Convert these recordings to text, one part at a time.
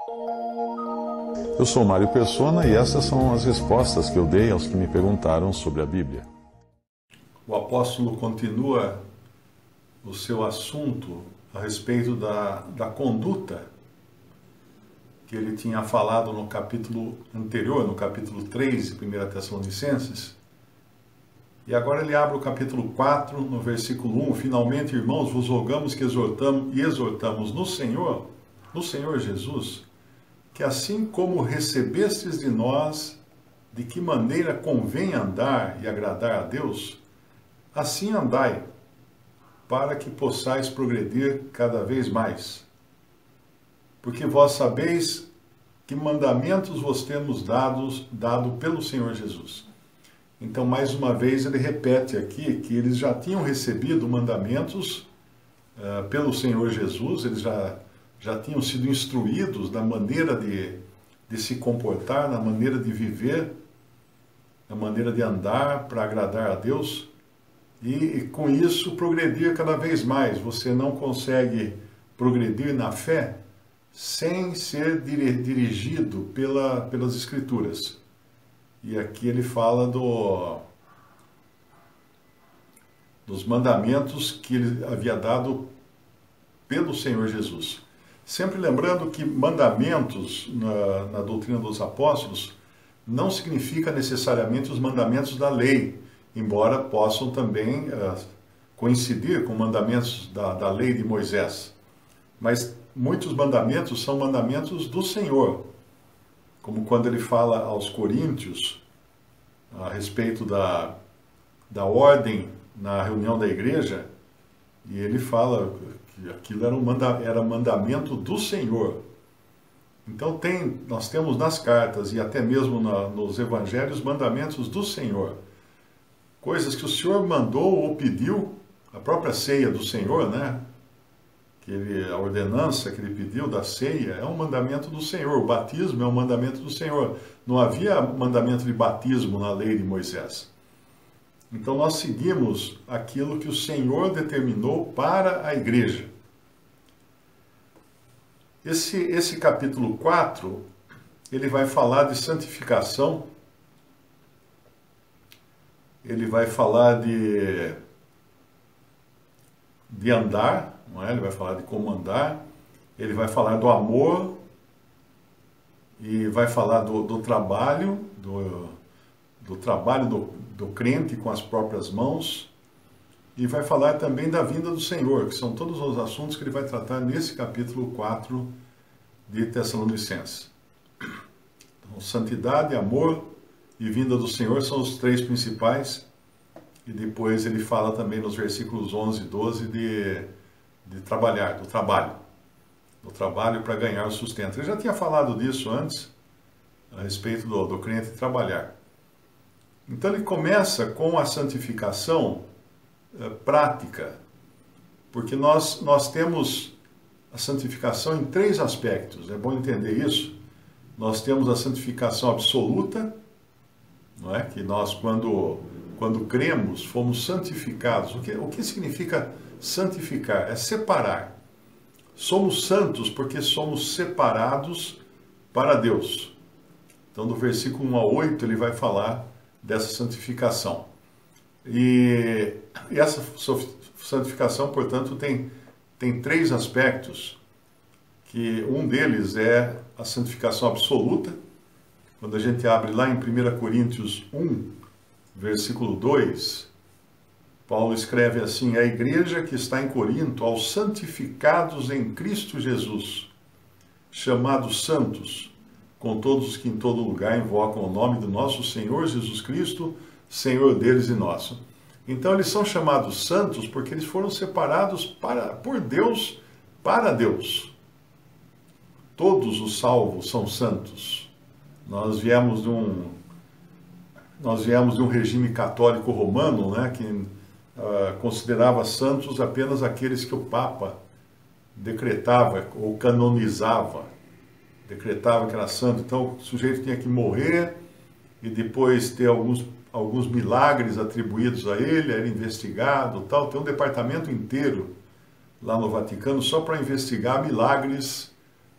Eu sou Mário Persona e essas são as respostas que eu dei aos que me perguntaram sobre a Bíblia. O apóstolo continua o seu assunto a respeito da conduta que ele tinha falado no capítulo anterior, no capítulo 3 de 1 Tessalonicenses. E agora ele abre o capítulo 4, no versículo 1. Finalmente, irmãos, vos rogamos que exortamos no Senhor Jesus, que assim como recebestes de nós, de que maneira convém andar e agradar a Deus, assim andai, para que possais progredir cada vez mais. Porque vós sabeis que mandamentos vos temos dado pelo Senhor Jesus. Então, mais uma vez, ele repete aqui que eles já tinham recebido mandamentos pelo Senhor Jesus, eles já tinham sido instruídos na maneira de se comportar, na maneira de viver, na maneira de andar para agradar a Deus. E com isso progredir cada vez mais. Você não consegue progredir na fé sem ser dirigido pelas Escrituras. E aqui ele fala dos mandamentos que ele havia dado pelo Senhor Jesus. Sempre lembrando que mandamentos na doutrina dos apóstolos não significa necessariamente os mandamentos da lei, embora possam também coincidir com mandamentos da lei de Moisés. Mas muitos mandamentos são mandamentos do Senhor, como quando ele fala aos Coríntios a respeito da ordem na reunião da igreja, e ele fala que aquilo era mandamento do Senhor. Então nós temos nas cartas e até mesmo nos evangelhos mandamentos do Senhor. Coisas que o Senhor mandou ou pediu, a própria ceia do Senhor, né? A ordenança que ele pediu da ceia é um mandamento do Senhor. O batismo é um mandamento do Senhor. Não havia mandamento de batismo na lei de Moisés. Então nós seguimos aquilo que o Senhor determinou para a igreja. Esse capítulo 4, ele vai falar de santificação. Ele vai falar de andar, não é? Ele vai falar de como andar, ele vai falar do amor, e vai falar do trabalho, do trabalho do crente com as próprias mãos, e vai falar também da vinda do Senhor, que são todos os assuntos que ele vai tratar nesse capítulo 4 de Tessalonicenses. Então, santidade, amor e vinda do Senhor são os três principais, e depois ele fala também nos versículos 11 e 12 de trabalhar, do trabalho para ganhar o sustento. Ele já tinha falado disso antes, a respeito do crente trabalhar. Então ele começa com a santificação prática, porque nós temos a santificação em três aspectos, é bom entender isso. Nós temos a santificação absoluta, não é? Que nós, quando cremos, fomos santificados. O que significa santificar? É separar. Somos santos porque somos separados para Deus. Então, do versículo 1 a 8, ele vai falar dessa santificação. E essa santificação, portanto, tem três aspectos, que um deles é a santificação absoluta. Quando a gente abre lá em 1 Coríntios 1, versículo 2, Paulo escreve assim: a igreja que está em Corinto, aos santificados em Cristo Jesus, chamados santos, com todos os que em todo lugar invocam o nome do nosso Senhor Jesus Cristo, Senhor deles e nosso. Então eles são chamados santos porque eles foram separados por Deus, para Deus. Todos os salvos são santos. Nós viemos de um regime católico romano, né, que considerava santos apenas aqueles que o Papa decretava ou canonizava, decretava que era santo. Então o sujeito tinha que morrer e depois ter alguns milagres atribuídos a ele, era investigado, tal. Tem um departamento inteiro lá no Vaticano só para investigar milagres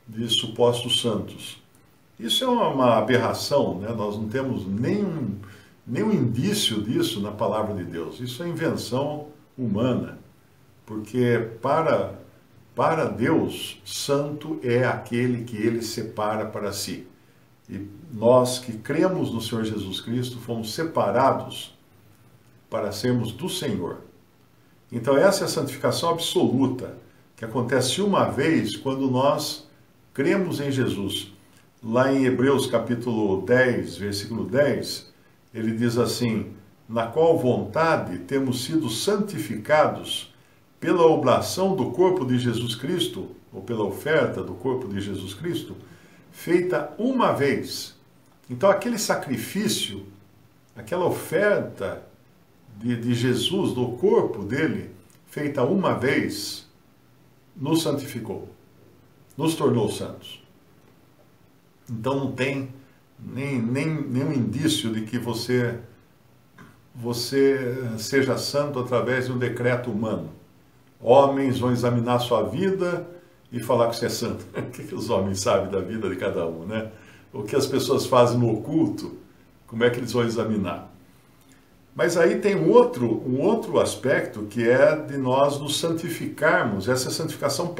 de supostos santos. Isso é uma aberração, né? Nós não temos nenhum indício disso na palavra de Deus. Isso é invenção humana, porque para Deus, santo é aquele que ele separa para si. E nós que cremos no Senhor Jesus Cristo fomos separados para sermos do Senhor. Então essa é a santificação absoluta, que acontece uma vez quando nós cremos em Jesus. Lá em Hebreus capítulo 10, versículo 10, ele diz assim: na qual vontade temos sido santificados pela oblação do corpo de Jesus Cristo, ou pela oferta do corpo de Jesus Cristo, feita uma vez. Então aquele sacrifício, aquela oferta de Jesus, do corpo dele, feita uma vez, nos santificou, nos tornou santos. Então não tem nenhum indício de que você seja santo através de um decreto humano. Homens vão examinar sua vida e falar que você é santo. O que os homens sabem da vida de cada um, né? O que as pessoas fazem no oculto, como é que eles vão examinar? Mas aí tem um outro aspecto, que é de nós nos santificarmos, essa santificação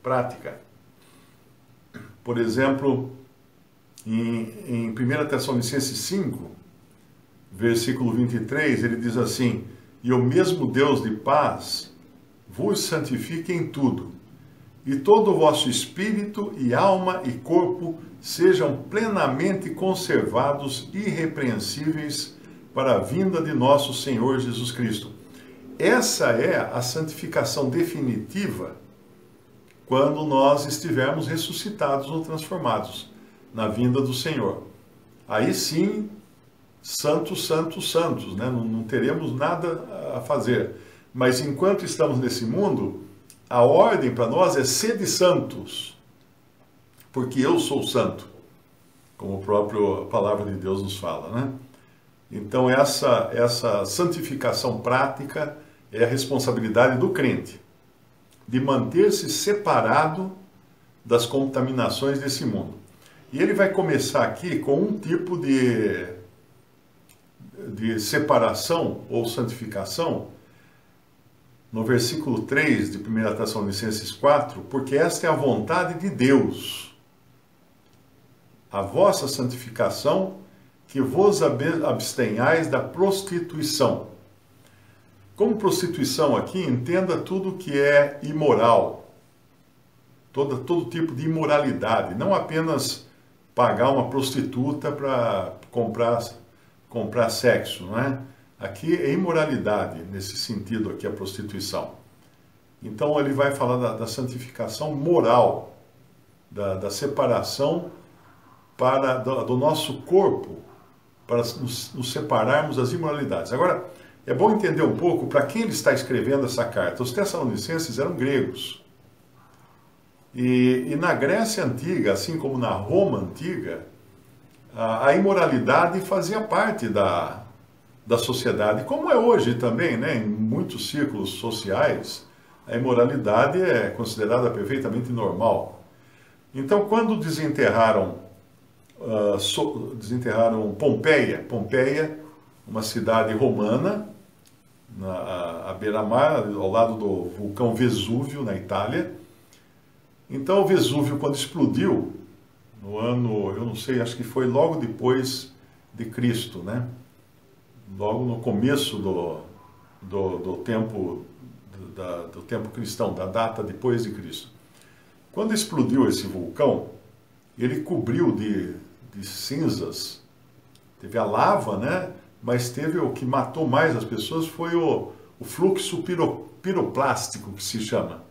prática. Por exemplo, em 1 Tessalonicenses 5, versículo 23, ele diz assim: e o mesmo Deus de paz vos santifique em tudo, e todo o vosso espírito e alma e corpo sejam plenamente conservados irrepreensíveis para a vinda de nosso Senhor Jesus Cristo. Essa é a santificação definitiva quando nós estivermos ressuscitados ou transformados na vinda do Senhor. Aí sim, santos, né? Não teremos nada a fazer. Mas enquanto estamos nesse mundo, a ordem para nós é sede santos, porque eu sou santo, como a própria palavra de Deus nos fala, né? Então essa santificação prática é a responsabilidade do crente, de manter-se separado das contaminações desse mundo. E ele vai começar aqui com um tipo de separação ou santificação, no versículo 3 de 1 Tessalonicenses 4, porque esta é a vontade de Deus, a vossa santificação, que vos abstenhais da prostituição. Como prostituição aqui, entenda tudo que é imoral, todo tipo de imoralidade, não apenas pagar uma prostituta para comprar sexo, não é? Aqui é imoralidade, nesse sentido aqui, a prostituição. Então ele vai falar da santificação moral, da separação do nosso corpo, para nos separarmos das imoralidades. Agora, é bom entender um pouco para quem ele está escrevendo essa carta. Os Tessalonicenses eram gregos. E na Grécia Antiga, assim como na Roma Antiga, a imoralidade fazia parte da sociedade, como é hoje também, né? Em muitos círculos sociais, a imoralidade é considerada perfeitamente normal. Então, quando desenterraram Pompeia, uma cidade romana, à beira-mar, ao lado do vulcão Vesúvio, na Itália. Então, o Vesúvio, quando explodiu, no ano, eu não sei, acho que foi logo depois de Cristo, né? Logo no começo do tempo cristão, da data depois de Cristo. Quando explodiu esse vulcão, ele cobriu de cinzas, teve a lava, né? Mas teve o que matou mais as pessoas foi o fluxo piroplástico, que se chama.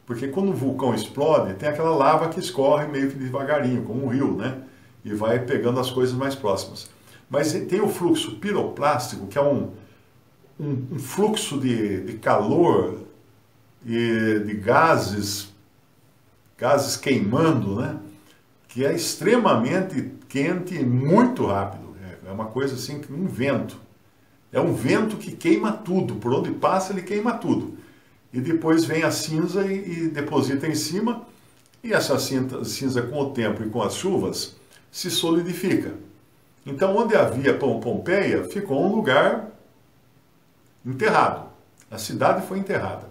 Porque quando o vulcão explode, tem aquela lava que escorre meio que devagarinho, como um rio, né? E vai pegando as coisas mais próximas. Mas tem o fluxo piroplástico, que é um fluxo de calor e de gases queimando, né? Que é extremamente quente e muito rápido. É uma coisa assim, que um vento. É um vento que queima tudo. Por onde passa, ele queima tudo. E depois vem a cinza e deposita em cima. E essa cinza com o tempo e com as chuvas se solidifica. Então, onde havia Pompeia, ficou um lugar enterrado. A cidade foi enterrada.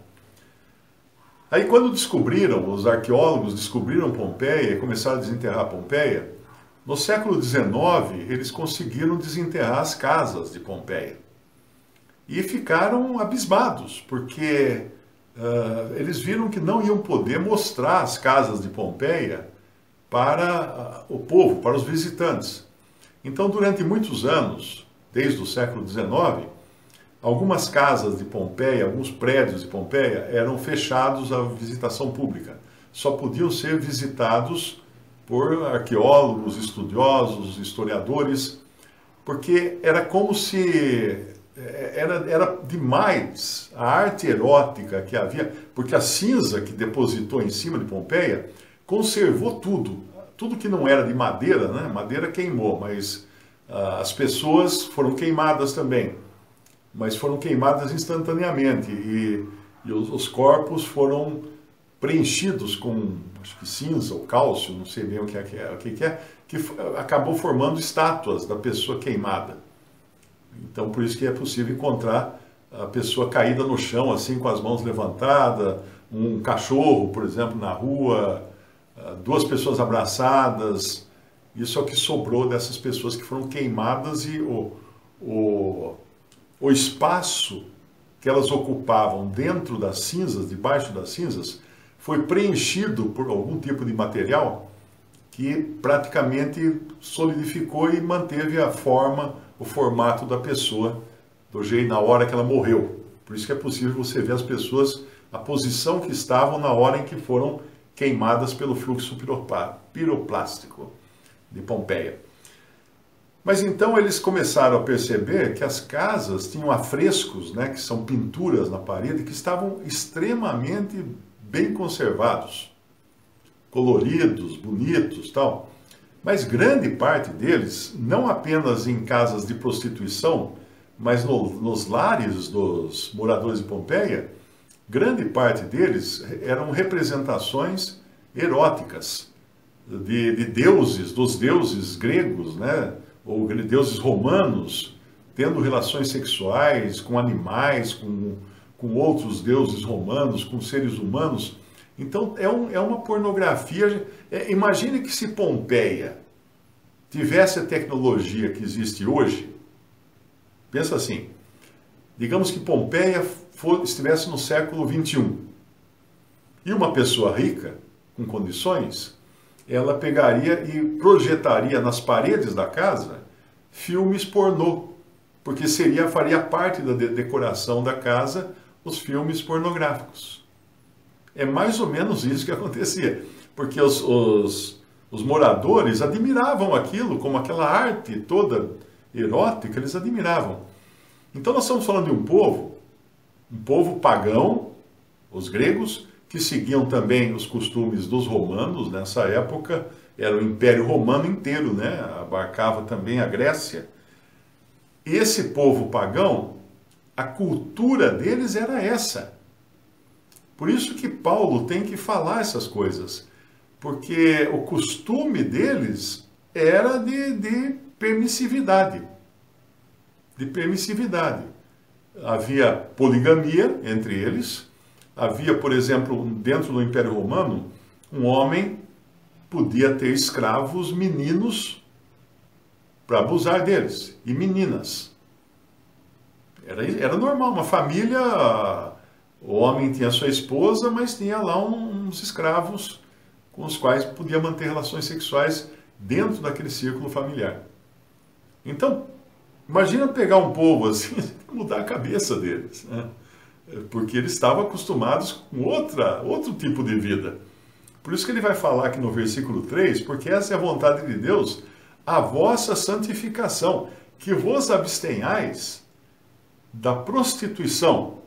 Aí, quando descobriram, os arqueólogos descobriram Pompeia e começaram a desenterrar Pompeia, no século XIX, eles conseguiram desenterrar as casas de Pompeia. E ficaram abismados, porque eles viram que não iam poder mostrar as casas de Pompeia para o povo, para os visitantes. Então, durante muitos anos, desde o século XIX, algumas casas de Pompeia, alguns prédios de Pompeia eram fechados à visitação pública. Só podiam ser visitados por arqueólogos, estudiosos, historiadores, porque era como se era demais a arte erótica que havia, porque a cinza que depositou em cima de Pompeia conservou tudo que não era de madeira, né? Madeira queimou, mas as pessoas foram queimadas também, mas foram queimadas instantaneamente e os corpos foram preenchidos com, acho que cinza ou cálcio, não sei bem o que é, que acabou formando estátuas da pessoa queimada. Então, por isso que é possível encontrar a pessoa caída no chão, assim, com as mãos levantadas, um cachorro, por exemplo, na rua, duas pessoas abraçadas. Isso é o que sobrou dessas pessoas que foram queimadas e o espaço que elas ocupavam dentro das cinzas, debaixo das cinzas, foi preenchido por algum tipo de material que praticamente solidificou e manteve a forma, o formato da pessoa do jeito na hora que ela morreu. Por isso que é possível você ver as pessoas, a posição que estavam na hora em que foram queimadas pelo fluxo piroplástico de Pompeia. Mas então eles começaram a perceber que as casas tinham afrescos, né, que são pinturas na parede, que estavam extremamente bem conservados, coloridos, bonitos, tal. Mas grande parte deles, não apenas em casas de prostituição, mas nos lares dos moradores de Pompeia, grande parte deles eram representações eróticas de deuses, dos deuses gregos, né? Ou deuses romanos, tendo relações sexuais com animais, com outros deuses romanos, com seres humanos. Então é uma pornografia. Imagine que se Pompeia tivesse a tecnologia que existe hoje, pensa assim, digamos que Pompeia estivesse no século XXI, e uma pessoa rica, com condições, ela pegaria e projetaria nas paredes da casa filmes pornô, porque faria parte da decoração da casa os filmes pornográficos. É mais ou menos isso que acontecia, porque os moradores admiravam aquilo, como aquela arte toda erótica, eles admiravam. Então nós estamos falando de um povo pagão, os gregos, que seguiam também os costumes dos romanos. Nessa época era o Império Romano inteiro, né? Abarcava também a Grécia. Esse povo pagão, a cultura deles era essa. Por isso que Paulo tem que falar essas coisas, porque o costume deles era de permissividade. De permissividade. Havia poligamia entre eles. Havia, por exemplo, dentro do Império Romano, um homem podia ter escravos meninos para abusar deles, e meninas. Era normal, uma família, o homem tinha sua esposa, mas tinha lá uns escravos com os quais podia manter relações sexuais dentro daquele círculo familiar. Então, imagina pegar um povo assim e mudar a cabeça deles, né? Porque eles estavam acostumados com outro tipo de vida. Por isso que ele vai falar aqui no versículo 3, porque essa é a vontade de Deus, a vossa santificação, que vos abstenhais da prostituição,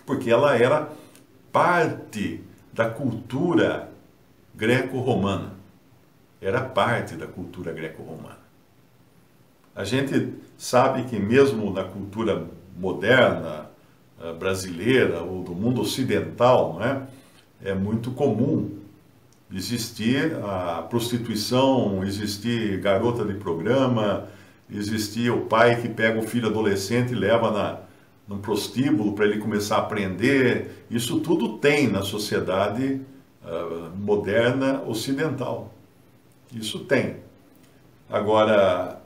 porque ela era parte da cultura greco-romana. Era parte da cultura greco-romana. A gente sabe que mesmo na cultura moderna, brasileira ou do mundo ocidental, não é? é muito comum existir a prostituição, existir garota de programa, existir o pai que pega o filho adolescente e leva num prostíbulo para ele começar a aprender. Isso tudo tem na sociedade moderna ocidental. Isso tem. Agora,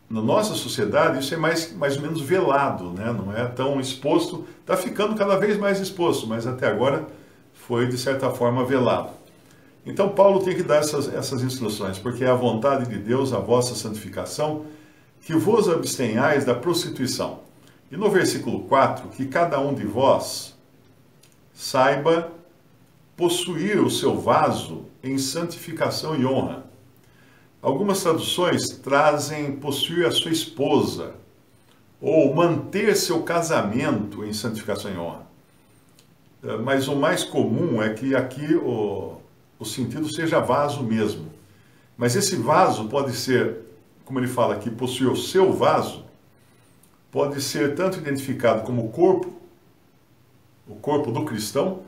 na nossa sociedade, isso é mais ou menos velado, né? Não é tão exposto. Está ficando cada vez mais exposto, mas até agora foi, de certa forma, velado. Então, Paulo tem que dar essas instruções, porque é a vontade de Deus, a vossa santificação, que vos abstenhais da prostituição. E no versículo 4, que cada um de vós saiba possuir o seu vaso em santificação e honra. Algumas traduções trazem possuir a sua esposa, ou manter seu casamento em santificação e honra. Mas o mais comum é que aqui o sentido seja vaso mesmo. Mas esse vaso pode ser, como ele fala aqui, possuir o seu vaso, pode ser tanto identificado como o corpo do cristão,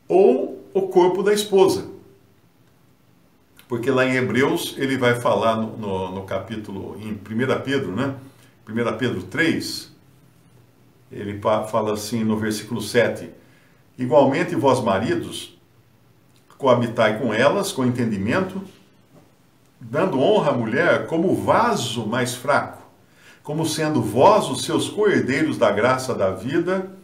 ou o corpo da esposa. Porque lá em Hebreus ele vai falar no capítulo, em 1 Pedro, né? 1 Pedro 3, ele fala assim no versículo 7, igualmente vós maridos, coabitai com elas, com entendimento, dando honra à mulher como vaso mais fraco, como sendo vós os seus co-herdeiros da graça da vida,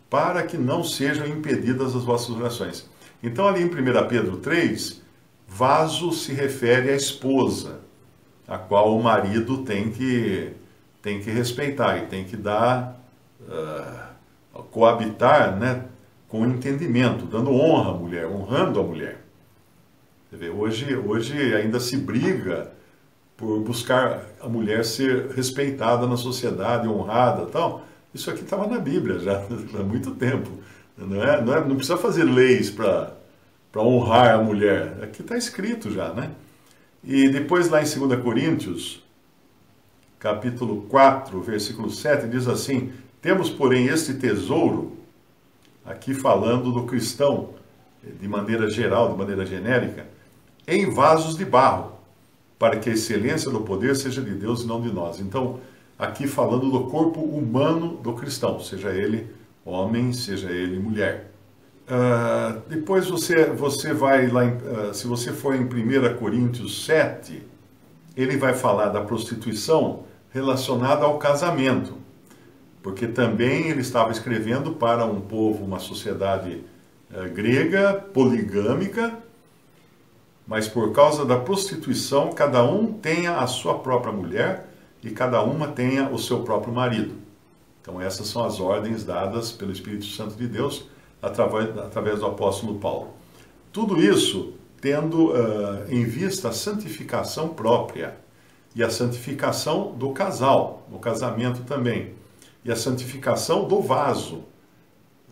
para que não sejam impedidas as vossas orações. Então ali em 1 Pedro 3, vaso se refere à esposa, a qual o marido tem que respeitar e tem que dar, coabitar, né, com entendimento, dando honra à mulher, honrando a mulher. Você vê, hoje ainda se briga por buscar a mulher ser respeitada na sociedade, honrada e tal. Isso aqui estava na Bíblia já há muito tempo. Não precisa fazer leis para honrar a mulher. Aqui está escrito já, né? E depois lá em 2 Coríntios, capítulo 4, versículo 7, diz assim, temos, porém, este tesouro, aqui falando do cristão, de maneira geral, de maneira genérica, em vasos de barro, para que a excelência do poder seja de Deus e não de nós. Então, aqui falando do corpo humano do cristão, seja ele homem, seja ele mulher. Depois você vai lá, se você for em 1 Coríntios 7, ele vai falar da prostituição relacionada ao casamento, porque também ele estava escrevendo para um povo, uma sociedade grega, poligâmica, mas por causa da prostituição, cada um tenha a sua própria mulher e cada uma tenha o seu próprio marido. Então essas são as ordens dadas pelo Espírito Santo de Deus através do apóstolo Paulo. Tudo isso tendo em vista a santificação própria e a santificação do casal, no casamento também, e a santificação do vaso,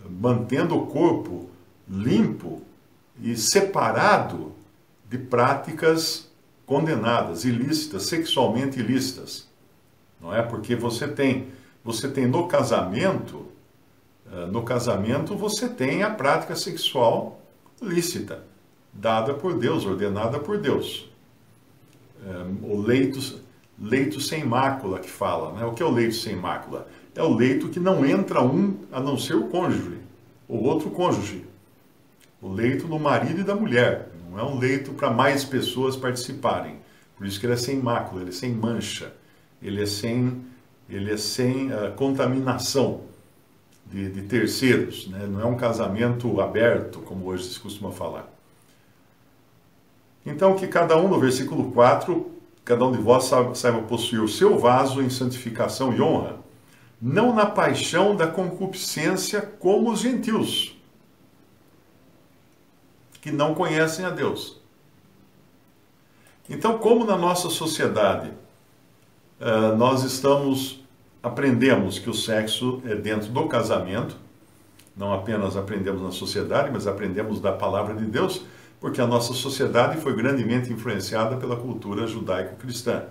mantendo o corpo limpo e separado de práticas condenadas, ilícitas, sexualmente ilícitas. Não é? Porque você tem no casamento você tem a prática sexual lícita, dada por Deus, ordenada por Deus. O leito sem mácula que fala, né? O que é o leito sem mácula? É o leito que não entra um a não ser o cônjuge, o outro cônjuge. O leito do marido e da mulher. Não é um leito para mais pessoas participarem. Por isso que ele é sem mácula, ele é sem mancha, ele é sem contaminação de terceiros, né? Não é um casamento aberto, como hoje se costuma falar. Então, que cada um, no versículo 4, cada um de vós saiba possuir o seu vaso em santificação e honra, não na paixão da concupiscência como os gentios, que não conhecem a Deus. Então, como na nossa sociedade nós aprendemos que o sexo é dentro do casamento, não apenas aprendemos na sociedade, mas aprendemos da palavra de Deus, porque a nossa sociedade foi grandemente influenciada pela cultura judaico-cristã.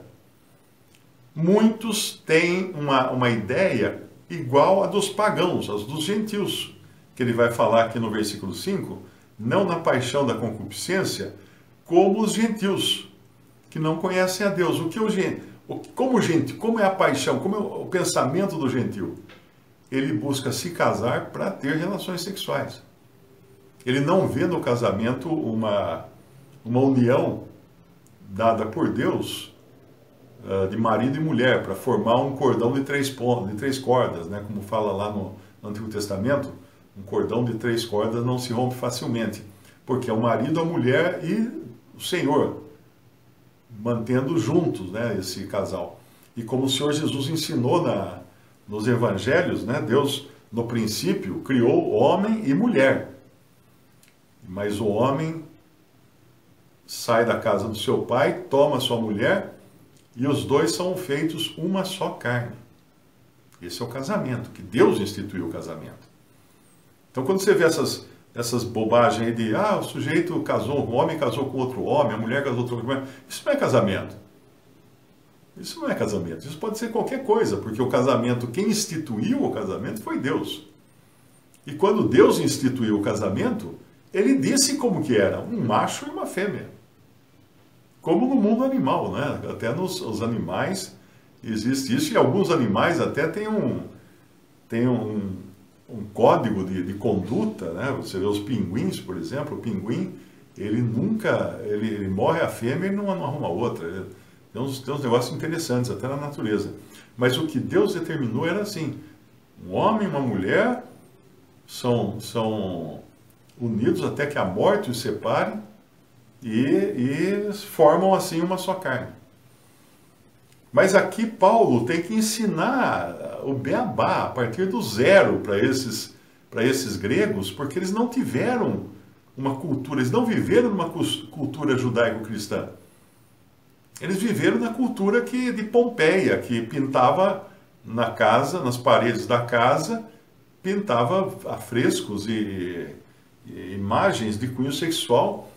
Muitos têm uma ideia igual a dos pagãos, a dos gentios, que ele vai falar aqui no versículo 5, não na paixão da concupiscência, como os gentios, que não conhecem a Deus. Como é a paixão, como é o pensamento do gentio? Ele busca se casar para ter relações sexuais. Ele não vê no casamento uma união dada por Deus de marido e mulher, para formar um cordão de três cordas, né? Como fala lá no Antigo Testamento, um cordão de 3 cordas não se rompe facilmente, porque é o marido, a mulher e o Senhor, mantendo juntos, né, esse casal. E como o Senhor Jesus ensinou nos evangelhos, né, Deus, no princípio, criou homem e mulher. Mas o homem sai da casa do seu pai, toma sua mulher, e os dois são feitos uma só carne. Esse é o casamento, que Deus instituiu o casamento. Então, quando você vê essas bobagens aí de, o sujeito casou, o homem casou com outro homem, a mulher casou com outra mulher, isso não é casamento. Isso não é casamento. Isso pode ser qualquer coisa, porque o casamento, quem instituiu o casamento foi Deus. E quando Deus instituiu o casamento, ele disse como que era, um macho e uma fêmea. Como no mundo animal, né? Até nos animais existe isso, e alguns animais até têm um código de conduta, né? Você vê os pinguins, por exemplo, o pinguim, ele morre a fêmea e não arruma outra. Tem uns negócios interessantes, até na natureza. Mas o que Deus determinou era assim, um homem e uma mulher são unidos até que a morte os separe e formam assim uma só carne. Mas aqui Paulo tem que ensinar o beabá a partir do zero para esses gregos, porque eles não tiveram uma cultura, eles não viveram numa cultura judaico-cristã. Eles viveram na cultura de Pompeia, que pintava na casa, nas paredes da casa, pintava afrescos e imagens de cunho sexual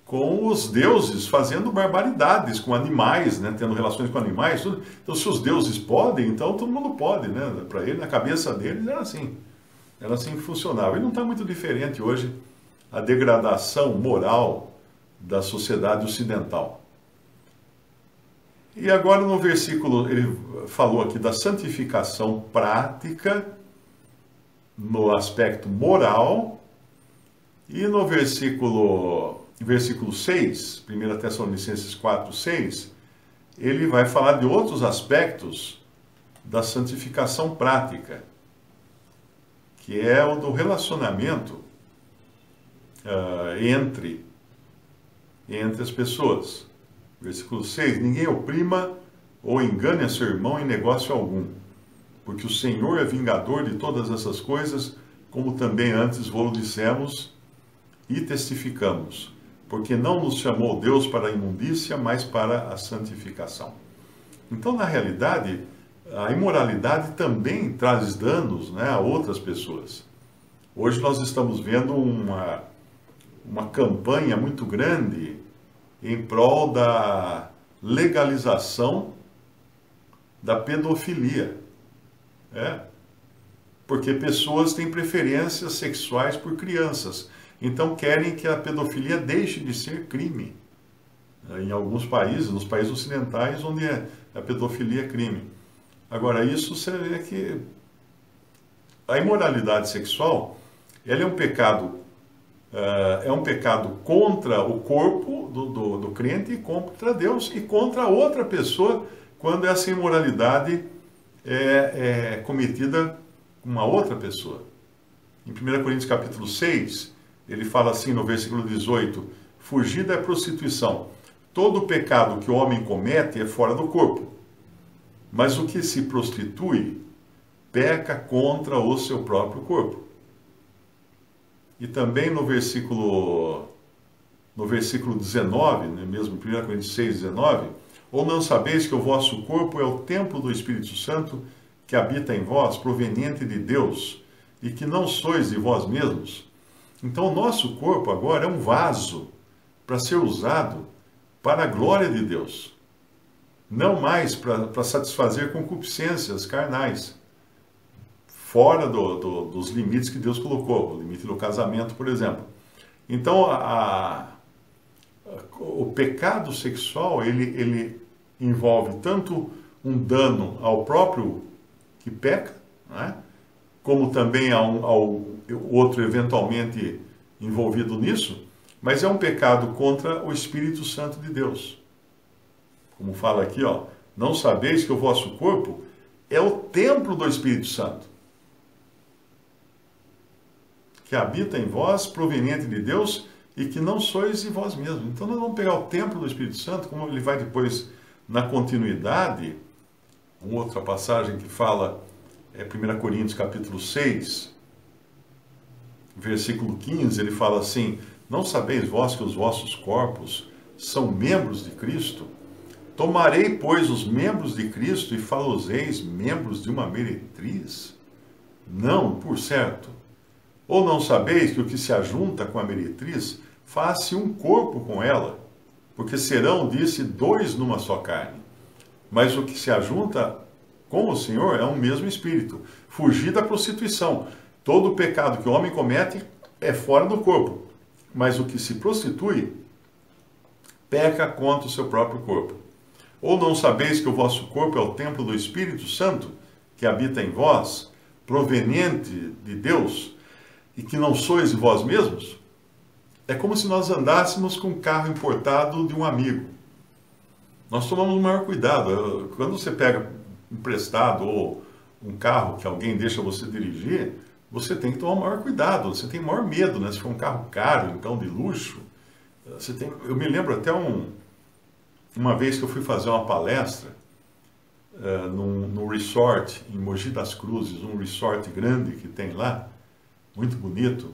com os deuses fazendo barbaridades com animais, né, tendo relações com animais, tudo. Então, se os deuses podem, então todo mundo pode, né? Para ele, na cabeça deles era assim que funcionava. E não está muito diferente hoje a degradação moral da sociedade ocidental. E agora no versículo, ele falou aqui da santificação prática no aspecto moral, e no versículo 6, 1 Tessalonicenses 4, 6, ele vai falar de outros aspectos da santificação prática, que é o do relacionamento entre as pessoas. Versículo 6, ninguém oprima ou engane a seu irmão em negócio algum, porque o Senhor é vingador de todas essas coisas, como também antes vos dissemos e testificamos, porque não nos chamou Deus para a imundícia, mas para a santificação. Então, na realidade, a imoralidade também traz danos, né, a outras pessoas. Hoje nós estamos vendo uma campanha muito grande em prol da legalização da pedofilia. Porque pessoas têm preferências sexuais por crianças. Então querem que a pedofilia deixe de ser crime. Em alguns países, nos países ocidentais, onde a pedofilia é crime. Agora, isso você vê que a imoralidade sexual, ela é um pecado contra o corpo do crente e contra Deus e contra outra pessoa, quando essa imoralidade é cometida com uma outra pessoa. Em 1 Coríntios capítulo 6, ele fala assim no versículo 18, fugir da prostituição. Todo pecado que o homem comete é fora do corpo, mas o que se prostitui peca contra o seu próprio corpo. E também no versículo 19, né, mesmo 1 Coríntios 6, 19, ou não sabeis que o vosso corpo é o templo do Espírito Santo que habita em vós, proveniente de Deus, e que não sois de vós mesmos? Então o nosso corpo agora é um vaso para ser usado para a glória de Deus, não mais para satisfazer concupiscências carnais. fora dos limites que Deus colocou, o limite do casamento, por exemplo. Então, o pecado sexual, ele envolve tanto um dano ao próprio que peca, né? Como também ao outro eventualmente envolvido nisso, mas é um pecado contra o Espírito Santo de Deus. Como fala aqui, ó, não sabeis que o vosso corpo é o templo do Espírito Santo, que habita em vós, proveniente de Deus, e que não sois de vós mesmos. Então nós vamos pegar o templo do Espírito Santo, como ele vai depois na continuidade, uma outra passagem que fala, 1 Coríntios capítulo 6, versículo 15, ele fala assim, não sabeis vós que os vossos corpos são membros de Cristo? Tomarei, pois, os membros de Cristo e faloseis membros de uma meretriz? Não, por certo. Ou não sabeis que o que se ajunta com a meretriz faz-se um corpo com ela? Porque serão, disse, dois numa só carne. Mas o que se ajunta com o Senhor é um mesmo espírito. Fugir da prostituição. Todo pecado que o homem comete é fora do corpo. Mas o que se prostitui peca contra o seu próprio corpo. Ou não sabeis que o vosso corpo é o templo do Espírito Santo, que habita em vós, proveniente de Deus, e que não sois de vós mesmos? É como se nós andássemos com um carro importado de um amigo. Nós tomamos o maior cuidado. Quando você pega emprestado ou um carro que alguém deixa você dirigir, você tem que tomar o maior cuidado, você tem o maior medo, né? Se for um carro caro, então de luxo, eu me lembro até uma vez que eu fui fazer uma palestra num resort em Mogi das Cruzes, um resort grande que tem lá, muito bonito,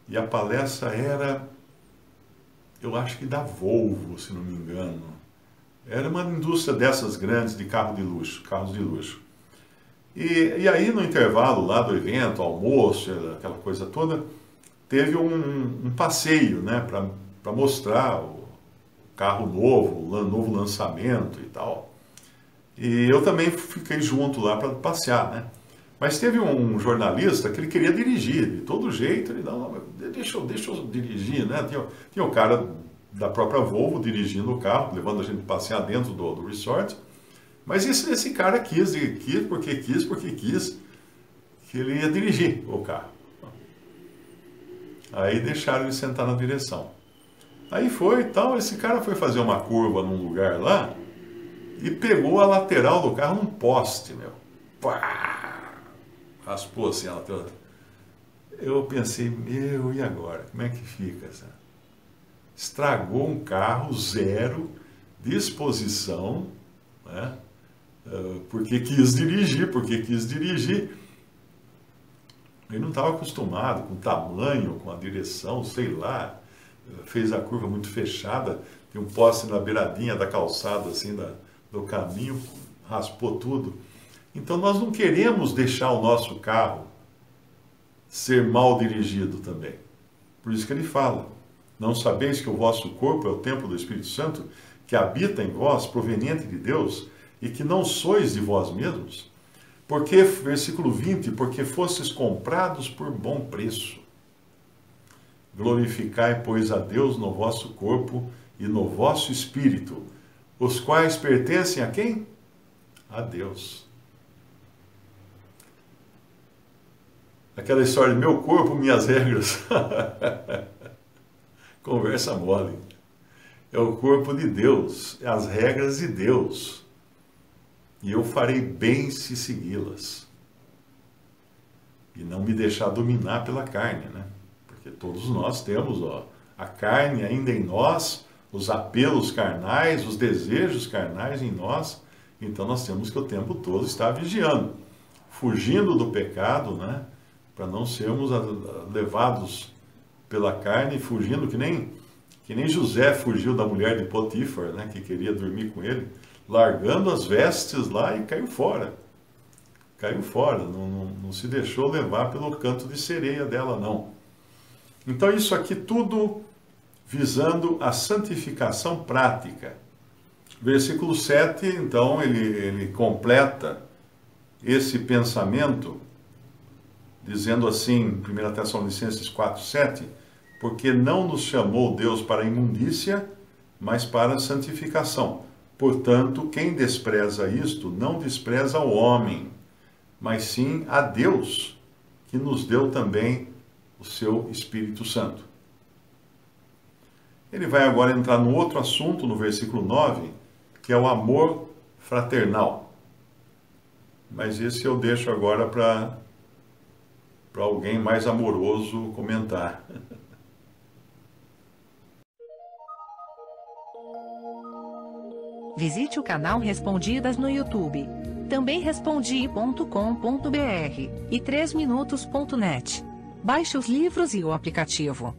e a palestra era, eu acho que da Volvo, se não me engano. Era uma indústria dessas grandes de carros de luxo. E aí, no intervalo lá do evento, almoço, aquela coisa toda, teve um passeio, né, para mostrar o carro novo, o novo lançamento e tal. E eu também fiquei junto lá para passear, né? Mas teve um jornalista que ele queria dirigir, de todo jeito, ele não, deixa eu dirigir, né? Tinha o cara da própria Volvo dirigindo o carro, levando a gente passear dentro do resort. Mas esse cara quis porque quis que ele ia dirigir o carro. Aí deixaram ele sentar na direção. Aí foi e tal, esse cara foi fazer uma curva num lugar lá e pegou a lateral do carro num poste, meu. Pá! Raspou assim a lateral. Eu pensei, meu, e agora? Como é que fica? Sabe? Estragou um carro, zero, disposição, né? Porque quis dirigir. Ele não estava acostumado com o tamanho, com a direção, sei lá. Fez a curva muito fechada, tem um poste na beiradinha da calçada, assim, do caminho, raspou tudo. Então nós não queremos deixar o nosso carro ser mal dirigido também. Por isso que ele fala, não sabeis que o vosso corpo é o templo do Espírito Santo, que habita em vós, proveniente de Deus, e que não sois de vós mesmos? Porque, versículo 20, porque fostes comprados por bom preço. Glorificai, pois, a Deus no vosso corpo e no vosso espírito, os quais pertencem a quem? A Deus. Aquela história de meu corpo, minhas regras. Conversa mole. É o corpo de Deus, é as regras de Deus. E eu farei bem se segui-las. E não me deixar dominar pela carne, né? Porque todos nós temos, a carne ainda em nós, os apelos carnais, os desejos carnais em nós. Então nós temos que o tempo todo estar vigiando, fugindo do pecado, né? Para não sermos levados pela carne, fugindo que nem José fugiu da mulher de Potifar, né? Que queria dormir com ele, largando as vestes lá e caiu fora. Não se deixou levar pelo canto de sereia dela, não. Então isso aqui tudo visando a santificação prática. Versículo 7, então, ele completa esse pensamento dizendo assim, 1 Tessalonicenses 4:7, porque não nos chamou Deus para a imundícia, mas para a santificação. Portanto, quem despreza isto, não despreza o homem, mas sim a Deus, que nos deu também o seu Espírito Santo. Ele vai agora entrar no outro assunto, no versículo 9, que é o amor fraternal. Mas esse eu deixo agora para alguém mais amoroso comentar. Visite o canal Respondidas no YouTube. Também respondi.com.br e 3minutos.net. Baixe os livros e o aplicativo.